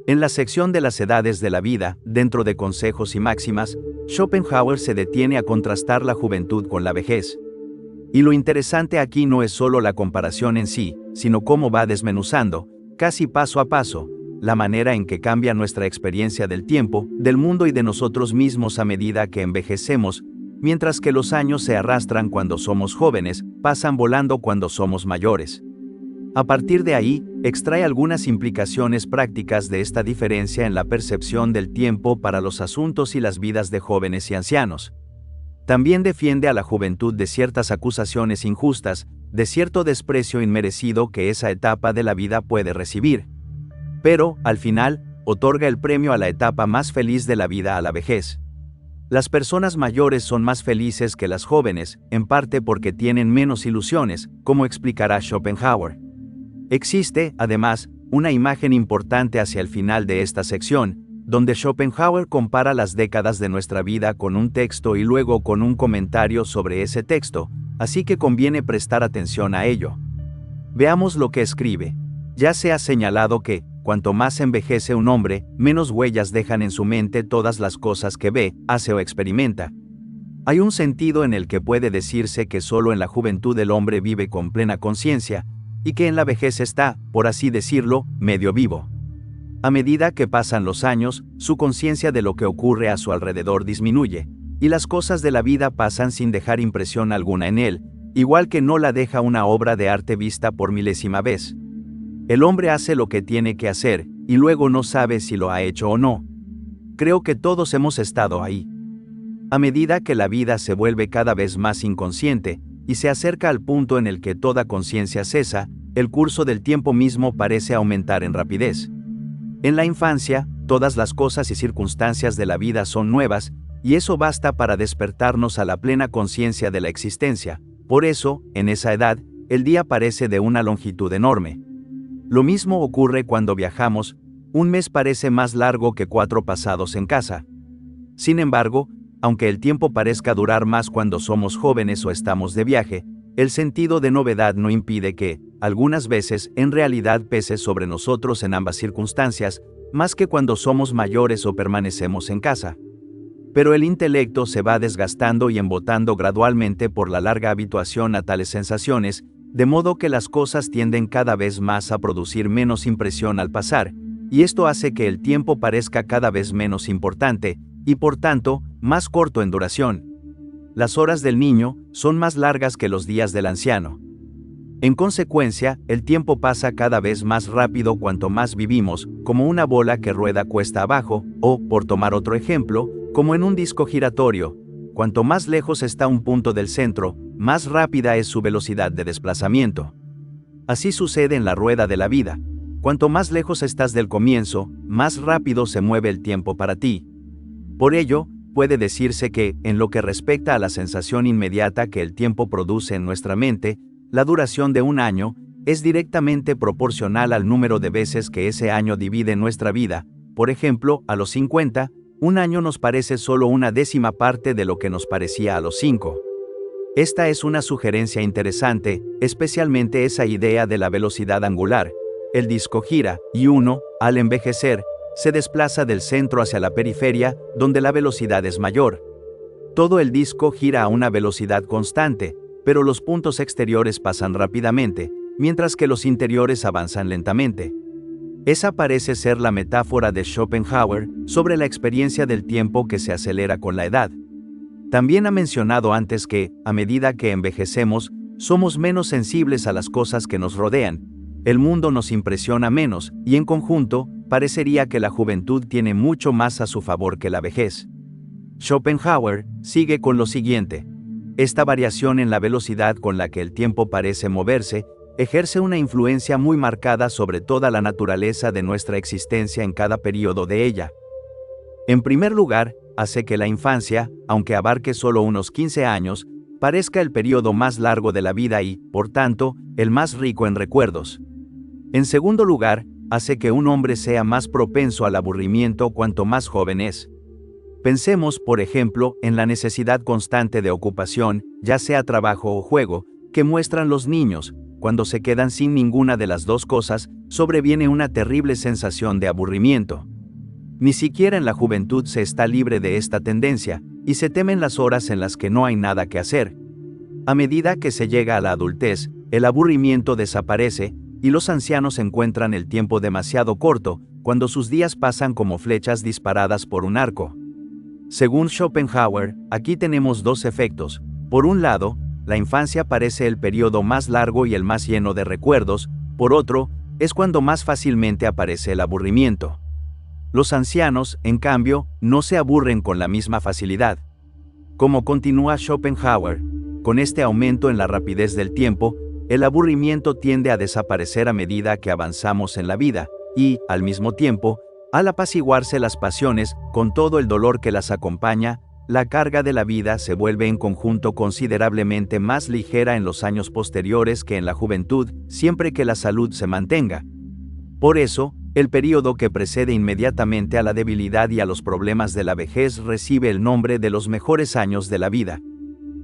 En la sección de las edades de la vida, dentro de consejos y máximas, Schopenhauer se detiene a contrastar la juventud con la vejez. Y lo interesante aquí no es solo la comparación en sí, sino cómo va desmenuzando, casi paso a paso, la manera en que cambia nuestra experiencia del tiempo, del mundo y de nosotros mismos a medida que envejecemos, mientras que los años se arrastran cuando somos jóvenes, pasan volando cuando somos mayores. A partir de ahí, extrae algunas implicaciones prácticas de esta diferencia en la percepción del tiempo para los asuntos y las vidas de jóvenes y ancianos. También defiende a la juventud de ciertas acusaciones injustas, de cierto desprecio inmerecido que esa etapa de la vida puede recibir. Pero, al final, otorga el premio a la etapa más feliz de la vida a la vejez. Las personas mayores son más felices que las jóvenes, en parte porque tienen menos ilusiones, como explicará Schopenhauer. Existe, además, una imagen importante hacia el final de esta sección, donde Schopenhauer compara las décadas de nuestra vida con un texto y luego con un comentario sobre ese texto, así que conviene prestar atención a ello. Veamos lo que escribe. Ya se ha señalado que, cuanto más envejece un hombre, menos huellas dejan en su mente todas las cosas que ve, hace o experimenta. Hay un sentido en el que puede decirse que solo en la juventud el hombre vive con plena conciencia, y que en la vejez está, por así decirlo, medio vivo. A medida que pasan los años, su conciencia de lo que ocurre a su alrededor disminuye, y las cosas de la vida pasan sin dejar impresión alguna en él, igual que no la deja una obra de arte vista por milésima vez. El hombre hace lo que tiene que hacer, y luego no sabe si lo ha hecho o no. Creo que todos hemos estado ahí. A medida que la vida se vuelve cada vez más inconsciente, y se acerca al punto en el que toda conciencia cesa, el curso del tiempo mismo parece aumentar en rapidez. En la infancia, todas las cosas y circunstancias de la vida son nuevas, y eso basta para despertarnos a la plena conciencia de la existencia. Por eso, en esa edad, el día parece de una longitud enorme. Lo mismo ocurre cuando viajamos, un mes parece más largo que 4 pasados en casa. Sin embargo, aunque el tiempo parezca durar más cuando somos jóvenes o estamos de viaje, el sentido de novedad no impide que, algunas veces, en realidad pese sobre nosotros en ambas circunstancias, más que cuando somos mayores o permanecemos en casa. Pero el intelecto se va desgastando y embotando gradualmente por la larga habituación a tales sensaciones, de modo que las cosas tienden cada vez más a producir menos impresión al pasar, y esto hace que el tiempo parezca cada vez menos importante, y por tanto, más corto en duración. Las horas del niño son más largas que los días del anciano. En consecuencia, el tiempo pasa cada vez más rápido cuanto más vivimos, como una bola que rueda cuesta abajo, o, por tomar otro ejemplo, como en un disco giratorio. Cuanto más lejos está un punto del centro, más rápida es su velocidad de desplazamiento. Así sucede en la rueda de la vida. Cuanto más lejos estás del comienzo, más rápido se mueve el tiempo para ti. Por ello, puede decirse que, en lo que respecta a la sensación inmediata que el tiempo produce en nuestra mente, la duración de un año es directamente proporcional al número de veces que ese año divide nuestra vida. Por ejemplo, a los 50, un año nos parece solo una décima parte de lo que nos parecía a los 5. Esta es una sugerencia interesante, especialmente esa idea de la velocidad angular. El disco gira, y uno, al envejecer, se desplaza del centro hacia la periferia, donde la velocidad es mayor. Todo el disco gira a una velocidad constante, pero los puntos exteriores pasan rápidamente, mientras que los interiores avanzan lentamente. Esa parece ser la metáfora de Schopenhauer sobre la experiencia del tiempo que se acelera con la edad. También ha mencionado antes que, a medida que envejecemos, somos menos sensibles a las cosas que nos rodean. El mundo nos impresiona menos, y en conjunto, parecería que la juventud tiene mucho más a su favor que la vejez. Schopenhauer sigue con lo siguiente. Esta variación en la velocidad con la que el tiempo parece moverse, ejerce una influencia muy marcada sobre toda la naturaleza de nuestra existencia en cada período de ella. En primer lugar, hace que la infancia, aunque abarque solo unos 15 años, parezca el período más largo de la vida y, por tanto, el más rico en recuerdos. En segundo lugar, hace que un hombre sea más propenso al aburrimiento cuanto más joven es. Pensemos, por ejemplo, en la necesidad constante de ocupación, ya sea trabajo o juego, que muestran los niños, cuando se quedan sin ninguna de las dos cosas, sobreviene una terrible sensación de aburrimiento. Ni siquiera en la juventud se está libre de esta tendencia, y se temen las horas en las que no hay nada que hacer. A medida que se llega a la adultez, el aburrimiento desaparece, y los ancianos encuentran el tiempo demasiado corto, cuando sus días pasan como flechas disparadas por un arco. Según Schopenhauer, aquí tenemos dos efectos. Por un lado, la infancia parece el periodo más largo y el más lleno de recuerdos, por otro, es cuando más fácilmente aparece el aburrimiento. Los ancianos, en cambio, no se aburren con la misma facilidad. Como continúa Schopenhauer, con este aumento en la rapidez del tiempo, el aburrimiento tiende a desaparecer a medida que avanzamos en la vida, y, al mismo tiempo, al apaciguarse las pasiones, con todo el dolor que las acompaña, la carga de la vida se vuelve en conjunto considerablemente más ligera en los años posteriores que en la juventud, siempre que la salud se mantenga. Por eso, el período que precede inmediatamente a la debilidad y a los problemas de la vejez recibe el nombre de los mejores años de la vida.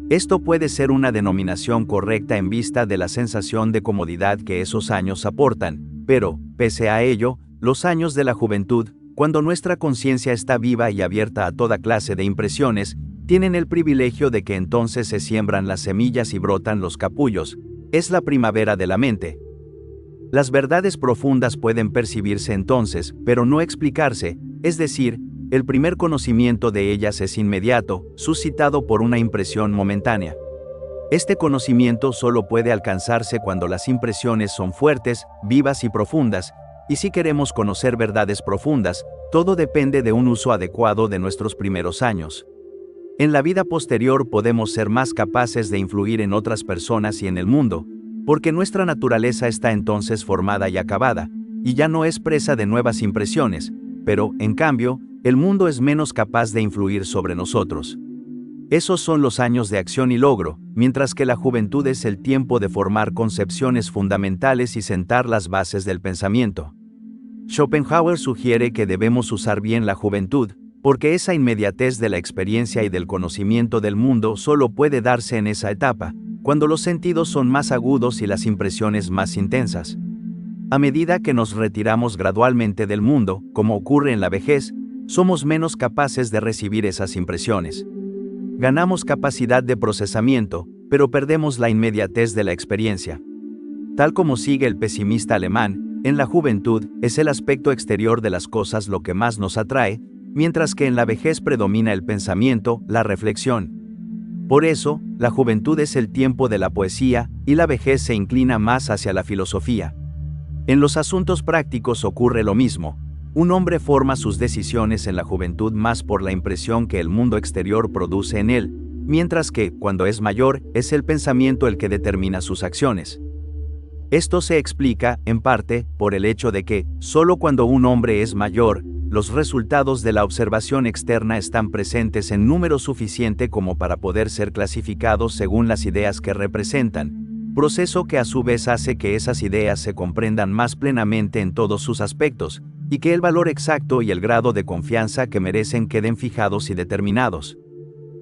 Esto puede ser una denominación correcta en vista de la sensación de comodidad que esos años aportan, pero, pese a ello, los años de la juventud, cuando nuestra conciencia está viva y abierta a toda clase de impresiones, tienen el privilegio de que entonces se siembran las semillas y brotan los capullos. Es la primavera de la mente. Las verdades profundas pueden percibirse entonces, pero no explicarse, es decir, el primer conocimiento de ellas es inmediato, suscitado por una impresión momentánea. Este conocimiento solo puede alcanzarse cuando las impresiones son fuertes, vivas y profundas, y si queremos conocer verdades profundas, todo depende de un uso adecuado de nuestros primeros años. En la vida posterior podemos ser más capaces de influir en otras personas y en el mundo, porque nuestra naturaleza está entonces formada y acabada, y ya no es presa de nuevas impresiones, pero, en cambio, el mundo es menos capaz de influir sobre nosotros. Esos son los años de acción y logro, mientras que la juventud es el tiempo de formar concepciones fundamentales y sentar las bases del pensamiento. Schopenhauer sugiere que debemos usar bien la juventud, porque esa inmediatez de la experiencia y del conocimiento del mundo solo puede darse en esa etapa, cuando los sentidos son más agudos y las impresiones más intensas. A medida que nos retiramos gradualmente del mundo, como ocurre en la vejez, somos menos capaces de recibir esas impresiones. Ganamos capacidad de procesamiento, pero perdemos la inmediatez de la experiencia. Tal como sigue el pesimista alemán, en la juventud es el aspecto exterior de las cosas lo que más nos atrae, mientras que en la vejez predomina el pensamiento, la reflexión. Por eso, la juventud es el tiempo de la poesía, y la vejez se inclina más hacia la filosofía. En los asuntos prácticos ocurre lo mismo. Un hombre forma sus decisiones en la juventud más por la impresión que el mundo exterior produce en él, mientras que, cuando es mayor, es el pensamiento el que determina sus acciones. Esto se explica, en parte, por el hecho de que, solo cuando un hombre es mayor, los resultados de la observación externa están presentes en número suficiente como para poder ser clasificados según las ideas que representan, proceso que a su vez hace que esas ideas se comprendan más plenamente en todos sus aspectos, y que el valor exacto y el grado de confianza que merecen queden fijados y determinados.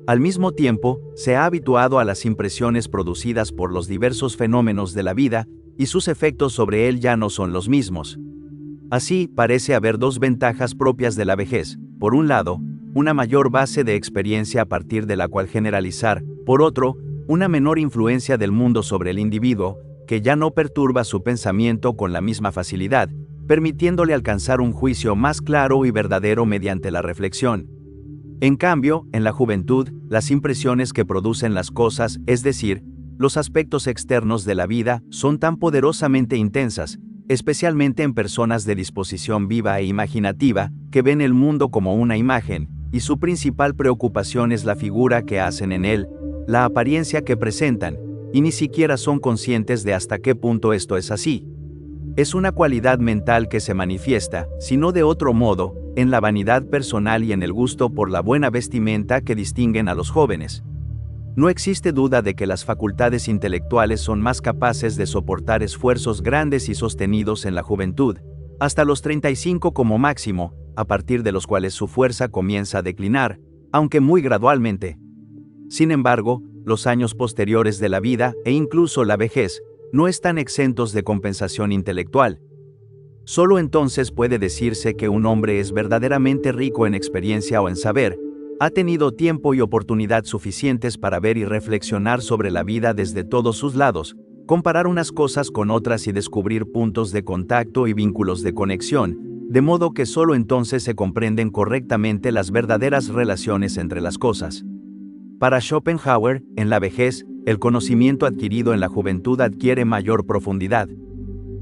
Al mismo tiempo, se ha habituado a las impresiones producidas por los diversos fenómenos de la vida, y sus efectos sobre él ya no son los mismos. Así, parece haber dos ventajas propias de la vejez: por un lado, una mayor base de experiencia a partir de la cual generalizar; por otro, una menor influencia del mundo sobre el individuo, que ya no perturba su pensamiento con la misma facilidad, permitiéndole alcanzar un juicio más claro y verdadero mediante la reflexión. En cambio, en la juventud, las impresiones que producen las cosas, es decir, los aspectos externos de la vida, son tan poderosamente intensas, especialmente en personas de disposición viva e imaginativa, que ven el mundo como una imagen, y su principal preocupación es la figura que hacen en él, la apariencia que presentan, y ni siquiera son conscientes de hasta qué punto esto es así. Es una cualidad mental que se manifiesta, si no de otro modo, en la vanidad personal y en el gusto por la buena vestimenta que distinguen a los jóvenes. No existe duda de que las facultades intelectuales son más capaces de soportar esfuerzos grandes y sostenidos en la juventud, hasta los 35 como máximo, a partir de los cuales su fuerza comienza a declinar, aunque muy gradualmente. Sin embargo, los años posteriores de la vida, e incluso la vejez, no están exentos de compensación intelectual. Solo entonces puede decirse que un hombre es verdaderamente rico en experiencia o en saber, ha tenido tiempo y oportunidad suficientes para ver y reflexionar sobre la vida desde todos sus lados, comparar unas cosas con otras y descubrir puntos de contacto y vínculos de conexión, de modo que solo entonces se comprenden correctamente las verdaderas relaciones entre las cosas. Para Schopenhauer, en la vejez, el conocimiento adquirido en la juventud adquiere mayor profundidad.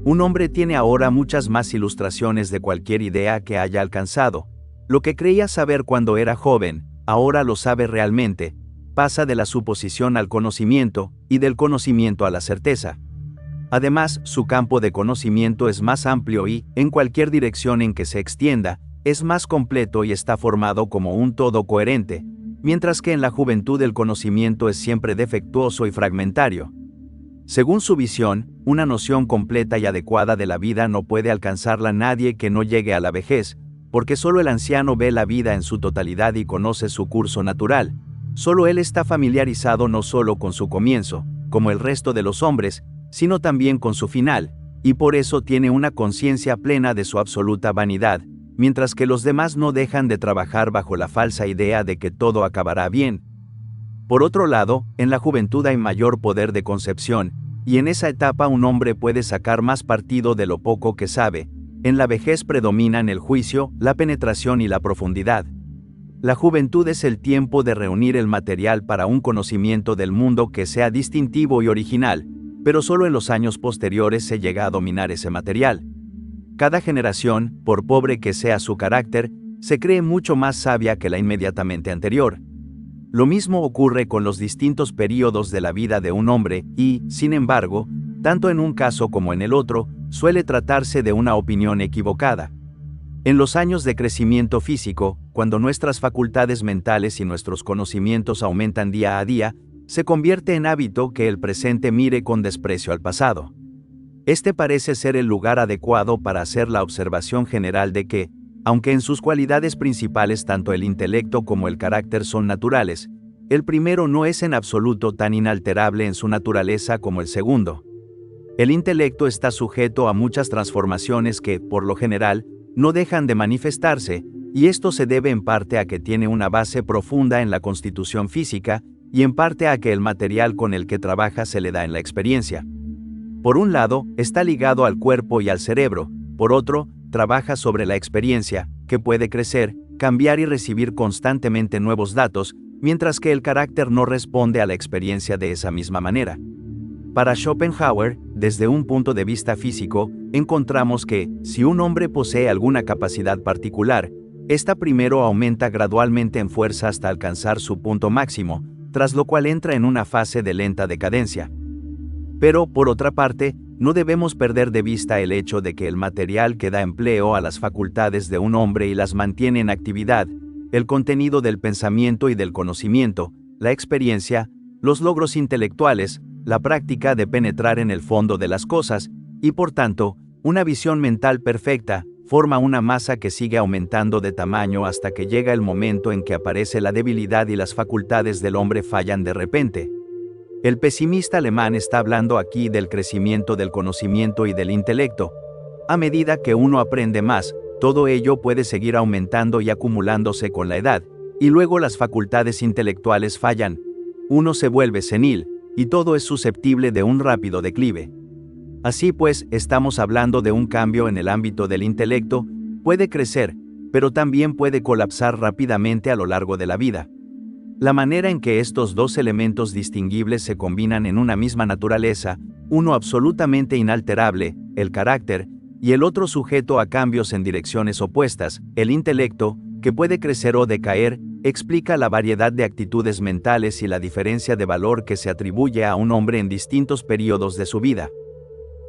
Un hombre tiene ahora muchas más ilustraciones de cualquier idea que haya alcanzado. Lo que creía saber cuando era joven, ahora lo sabe realmente, pasa de la suposición al conocimiento, y del conocimiento a la certeza. Además, su campo de conocimiento es más amplio y, en cualquier dirección en que se extienda, es más completo y está formado como un todo coherente, mientras que en la juventud el conocimiento es siempre defectuoso y fragmentario. Según su visión, una noción completa y adecuada de la vida no puede alcanzarla nadie que no llegue a la vejez, porque solo el anciano ve la vida en su totalidad y conoce su curso natural. Solo él está familiarizado no solo con su comienzo, como el resto de los hombres, sino también con su final, y por eso tiene una conciencia plena de su absoluta vanidad, mientras que los demás no dejan de trabajar bajo la falsa idea de que todo acabará bien. Por otro lado, en la juventud hay mayor poder de concepción, y en esa etapa un hombre puede sacar más partido de lo poco que sabe. En la vejez predominan el juicio, la penetración y la profundidad. La juventud es el tiempo de reunir el material para un conocimiento del mundo que sea distintivo y original, pero solo en los años posteriores se llega a dominar ese material. Cada generación, por pobre que sea su carácter, se cree mucho más sabia que la inmediatamente anterior. Lo mismo ocurre con los distintos períodos de la vida de un hombre y, sin embargo, tanto en un caso como en el otro, suele tratarse de una opinión equivocada. En los años de crecimiento físico, cuando nuestras facultades mentales y nuestros conocimientos aumentan día a día, se convierte en hábito que el presente mire con desprecio al pasado. Este parece ser el lugar adecuado para hacer la observación general de que, aunque en sus cualidades principales tanto el intelecto como el carácter son naturales, el primero no es en absoluto tan inalterable en su naturaleza como el segundo. El intelecto está sujeto a muchas transformaciones que, por lo general, no dejan de manifestarse, y esto se debe en parte a que tiene una base profunda en la constitución física, y en parte a que el material con el que trabaja se le da en la experiencia. Por un lado, está ligado al cuerpo y al cerebro, por otro, trabaja sobre la experiencia, que puede crecer, cambiar y recibir constantemente nuevos datos, mientras que el carácter no responde a la experiencia de esa misma manera. Para Schopenhauer, desde un punto de vista físico, encontramos que, si un hombre posee alguna capacidad particular, esta primero aumenta gradualmente en fuerza hasta alcanzar su punto máximo, tras lo cual entra en una fase de lenta decadencia. Pero, por otra parte, no debemos perder de vista el hecho de que el material que da empleo a las facultades de un hombre y las mantiene en actividad, el contenido del pensamiento y del conocimiento, la experiencia, los logros intelectuales, la práctica de penetrar en el fondo de las cosas, y por tanto, una visión mental perfecta, forma una masa que sigue aumentando de tamaño hasta que llega el momento en que aparece la debilidad y las facultades del hombre fallan de repente. El pesimista alemán está hablando aquí del crecimiento del conocimiento y del intelecto. A medida que uno aprende más, todo ello puede seguir aumentando y acumulándose con la edad, y luego las facultades intelectuales fallan. Uno se vuelve senil, y todo es susceptible de un rápido declive. Así pues, estamos hablando de un cambio en el ámbito del intelecto, puede crecer, pero también puede colapsar rápidamente a lo largo de la vida. La manera en que estos dos elementos distinguibles se combinan en una misma naturaleza, uno absolutamente inalterable, el carácter, y el otro sujeto a cambios en direcciones opuestas, el intelecto, que puede crecer o decaer, explica la variedad de actitudes mentales y la diferencia de valor que se atribuye a un hombre en distintos períodos de su vida.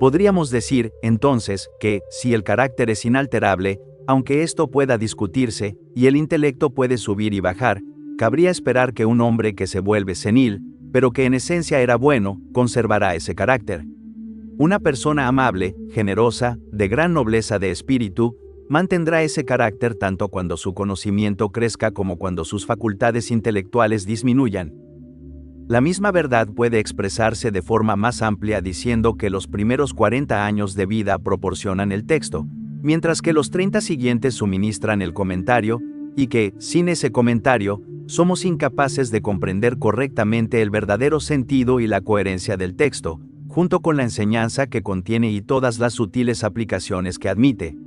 Podríamos decir, entonces, que, si el carácter es inalterable, aunque esto pueda discutirse, y el intelecto puede subir y bajar, cabría esperar que un hombre que se vuelve senil, pero que en esencia era bueno, conservará ese carácter. Una persona amable, generosa, de gran nobleza de espíritu, mantendrá ese carácter tanto cuando su conocimiento crezca como cuando sus facultades intelectuales disminuyan. La misma verdad puede expresarse de forma más amplia diciendo que los primeros 40 años de vida proporcionan el texto, mientras que los 30 siguientes suministran el comentario, y que, sin ese comentario, somos incapaces de comprender correctamente el verdadero sentido y la coherencia del texto, junto con la enseñanza que contiene y todas las sutiles aplicaciones que admite.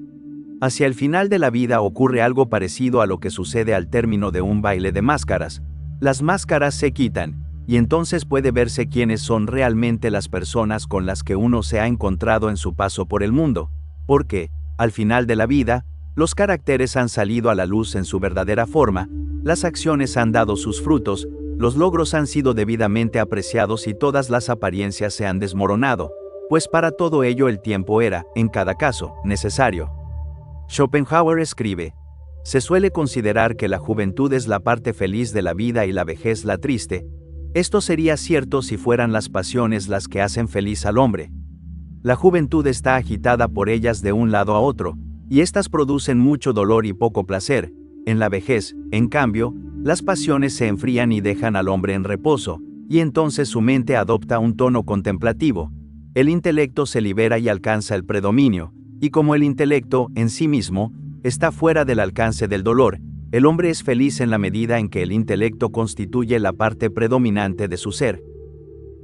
Hacia el final de la vida ocurre algo parecido a lo que sucede al término de un baile de máscaras. Las máscaras se quitan, y entonces puede verse quiénes son realmente las personas con las que uno se ha encontrado en su paso por el mundo, porque, al final de la vida, los caracteres han salido a la luz en su verdadera forma, las acciones han dado sus frutos, los logros han sido debidamente apreciados y todas las apariencias se han desmoronado, pues para todo ello el tiempo era, en cada caso, necesario. Schopenhauer escribe: se suele considerar que la juventud es la parte feliz de la vida y la vejez la triste. Esto sería cierto si fueran las pasiones las que hacen feliz al hombre. La juventud está agitada por ellas de un lado a otro, y éstas producen mucho dolor y poco placer. En la vejez, en cambio, las pasiones se enfrían y dejan al hombre en reposo, y entonces su mente adopta un tono contemplativo. El intelecto se libera y alcanza el predominio, y como el intelecto, en sí mismo, está fuera del alcance del dolor, el hombre es feliz en la medida en que el intelecto constituye la parte predominante de su ser.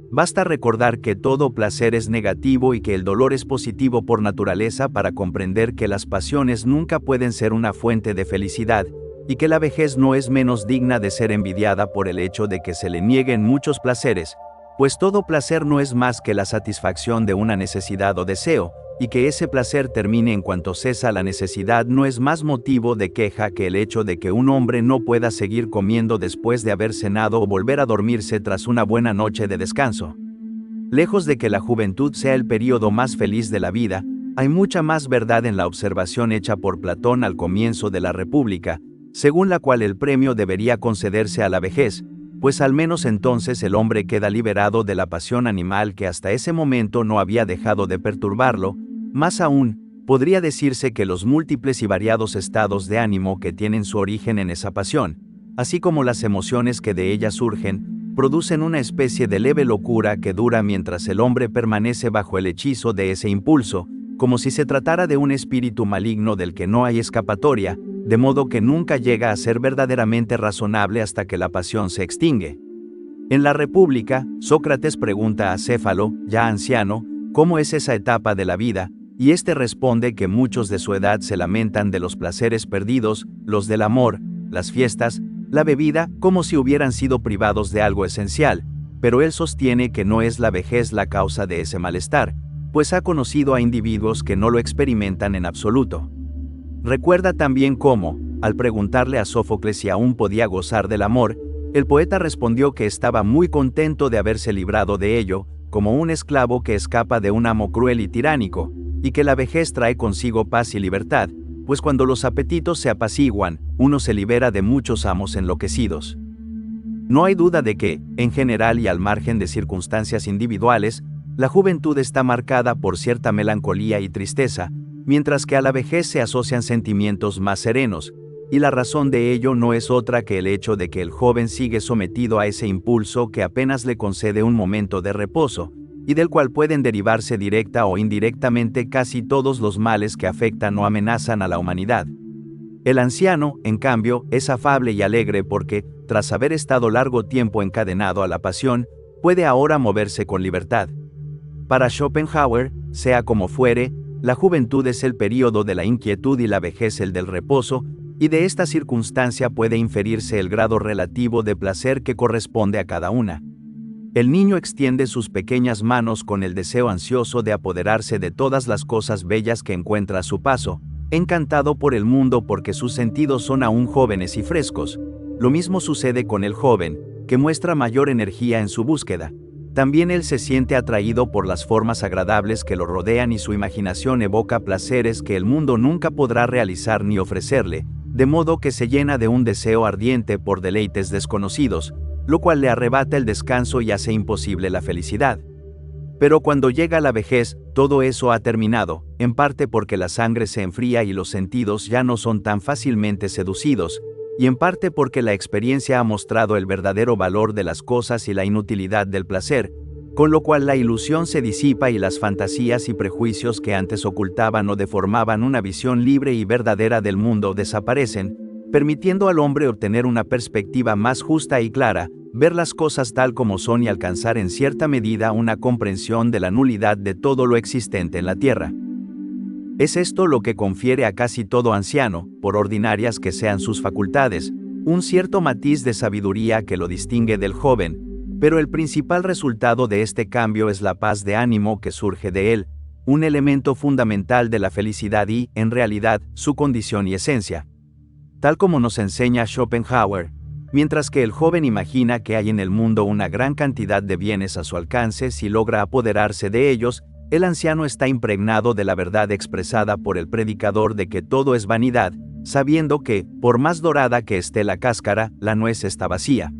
Basta recordar que todo placer es negativo y que el dolor es positivo por naturaleza para comprender que las pasiones nunca pueden ser una fuente de felicidad, y que la vejez no es menos digna de ser envidiada por el hecho de que se le nieguen muchos placeres, pues todo placer no es más que la satisfacción de una necesidad o deseo, y que ese placer termine en cuanto cesa la necesidad no es más motivo de queja que el hecho de que un hombre no pueda seguir comiendo después de haber cenado o volver a dormirse tras una buena noche de descanso. Lejos de que la juventud sea el período más feliz de la vida, hay mucha más verdad en la observación hecha por Platón al comienzo de la República, según la cual el premio debería concederse a la vejez, pues al menos entonces el hombre queda liberado de la pasión animal que hasta ese momento no había dejado de perturbarlo. Más aún, podría decirse que los múltiples y variados estados de ánimo que tienen su origen en esa pasión, así como las emociones que de ella surgen, producen una especie de leve locura que dura mientras el hombre permanece bajo el hechizo de ese impulso, como si se tratara de un espíritu maligno del que no hay escapatoria, de modo que nunca llega a ser verdaderamente razonable hasta que la pasión se extingue. En la República, Sócrates pregunta a Céfalo, ya anciano, cómo es esa etapa de la vida, y éste responde que muchos de su edad se lamentan de los placeres perdidos, los del amor, las fiestas, la bebida, como si hubieran sido privados de algo esencial, pero él sostiene que no es la vejez la causa de ese malestar, pues ha conocido a individuos que no lo experimentan en absoluto. Recuerda también cómo, al preguntarle a Sófocles si aún podía gozar del amor, el poeta respondió que estaba muy contento de haberse librado de ello, como un esclavo que escapa de un amo cruel y tiránico, y que la vejez trae consigo paz y libertad, pues cuando los apetitos se apaciguan, uno se libera de muchos amos enloquecidos. No hay duda de que, en general y al margen de circunstancias individuales, la juventud está marcada por cierta melancolía y tristeza, mientras que a la vejez se asocian sentimientos más serenos, y la razón de ello no es otra que el hecho de que el joven sigue sometido a ese impulso que apenas le concede un momento de reposo, y del cual pueden derivarse directa o indirectamente casi todos los males que afectan o amenazan a la humanidad. El anciano, en cambio, es afable y alegre porque, tras haber estado largo tiempo encadenado a la pasión, puede ahora moverse con libertad. Para Schopenhauer, sea como fuere, la juventud es el período de la inquietud y la vejez el del reposo, y de esta circunstancia puede inferirse el grado relativo de placer que corresponde a cada una. El niño extiende sus pequeñas manos con el deseo ansioso de apoderarse de todas las cosas bellas que encuentra a su paso, encantado por el mundo porque sus sentidos son aún jóvenes y frescos. Lo mismo sucede con el joven, que muestra mayor energía en su búsqueda. También él se siente atraído por las formas agradables que lo rodean y su imaginación evoca placeres que el mundo nunca podrá realizar ni ofrecerle, de modo que se llena de un deseo ardiente por deleites desconocidos, lo cual le arrebata el descanso y hace imposible la felicidad. Pero cuando llega la vejez, todo eso ha terminado, en parte porque la sangre se enfría y los sentidos ya no son tan fácilmente seducidos, y en parte porque la experiencia ha mostrado el verdadero valor de las cosas y la inutilidad del placer, con lo cual la ilusión se disipa y las fantasías y prejuicios que antes ocultaban o deformaban una visión libre y verdadera del mundo desaparecen, permitiendo al hombre obtener una perspectiva más justa y clara, ver las cosas tal como son y alcanzar en cierta medida una comprensión de la nulidad de todo lo existente en la tierra. Es esto lo que confiere a casi todo anciano, por ordinarias que sean sus facultades, un cierto matiz de sabiduría que lo distingue del joven, pero el principal resultado de este cambio es la paz de ánimo que surge de él, un elemento fundamental de la felicidad y, en realidad, su condición y esencia. Tal como nos enseña Schopenhauer, mientras que el joven imagina que hay en el mundo una gran cantidad de bienes a su alcance si logra apoderarse de ellos, el anciano está impregnado de la verdad expresada por el predicador de que todo es vanidad, sabiendo que, por más dorada que esté la cáscara, la nuez está vacía.